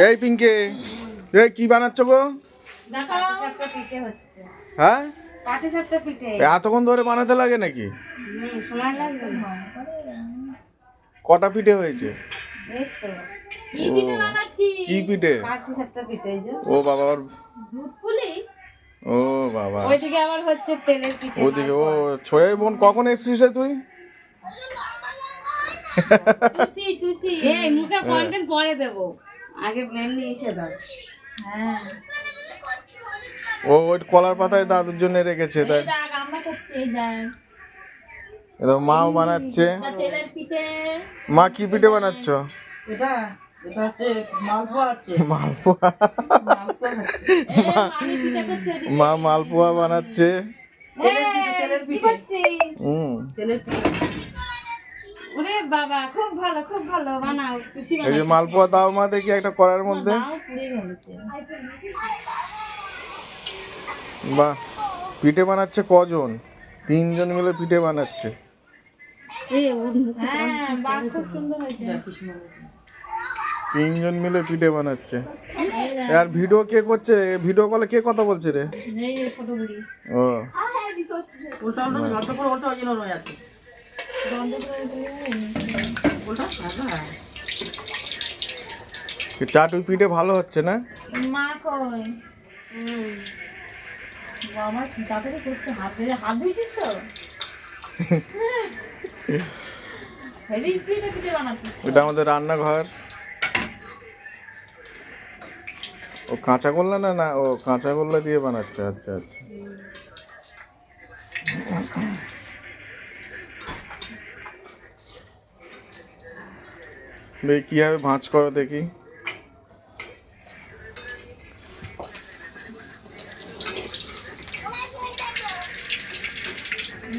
এই পিঙ্কি, এই কি বানাচ্ছ গো? হ্যাঁ, এতক্ষণ ধরে বানাতে লাগে নাকি? কটা পিঠে হয়েছে? কি পিঠে? ও বাবা, ও বাবা, ওইদিকে আবার হচ্ছে তেলের পিঠে। ওদিকে ও ছোড়াই বোন, কখন এসেছিস তুই? এই মুখে কন্টেন্ট পরে দেবো, আগে এমনি এসে দাও। হ্যাঁ, ও ওই কলার পাতায় দাদুর জন্য রেখেছে, তাই মাও বানাচ্ছে। মা কি পিঠে বানাচ্ছ? এটা এটা হচ্ছে মালপোয়া হচ্ছে। মালপোয়া, মা মালপোয়া বানাচ্ছে। তেলের পিঠে। তেলের পিঠে। ওরে বাবা, খুব ভালো খুব ভালো, বানাও। এই যে মালপোয়া দাও মা, দেখি একটা কড়ার মধ্যে। বাহ, পিঠে বানাচ্ছে কজন? 3 জন মিলে পিঠে বানাচ্ছে। খুব সুন্দর হয়েছে। 3 জন মিলে পিঠে বানাচ্ছে। আর ভিডিও কে করছে? ভিডিও কলে কে কথা বলছে রে? ও ওটা যত করে ওটা ওই জন্য রয়ে আছে। চাটুই পিঠে ভালো হচ্ছে না? মা কই? বাবা কি তাড়াতাড়ি করছে, হাত ধুইছিস তো? হেভি স্পিডে পিঠে বানাচ্ছিস। এটা আমাদের রান্নাঘর। ও কাঁচা গোল্লা না, না ও কাঁচা গোল্লা দিয়ে বানাচ্ছে। আচ্ছা আচ্ছা। দেখি কিভাবে ভাঁজ করো দেখি।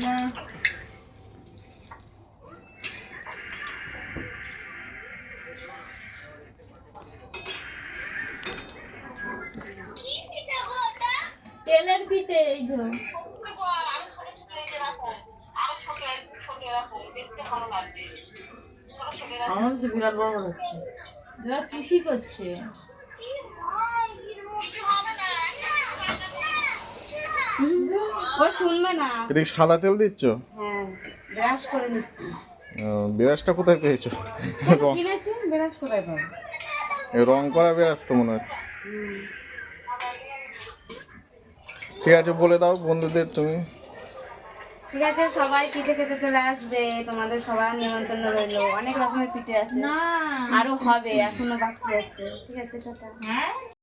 না তেলের পিঠে, এই ধর আমার কাছে বিরাট বড় মনে হচ্ছে। এবার খুশি করছে। ও শুনবে না। এটা কি সাদা তেল দিচ্ছ? হ্যাঁ, ব্রাশ করে নিচ্ছি। বিরাজটা কোথায় পেয়েছো? কিনেছি, ব্রাশ করে পাবো। রং করা বিরাজ তো মনে হচ্ছে। ঠিক আছে, বলে দাও বন্ধুদের তুমি। ঠিক আছে, সবাই পিঠে খেতে চলে আসবে, তোমাদের সবার নিমন্ত্রণ রইলো। অনেক রকমের পিঠে আছে, আরো হবে, এখনো বাকি আছে। ঠিক আছে, টাটা।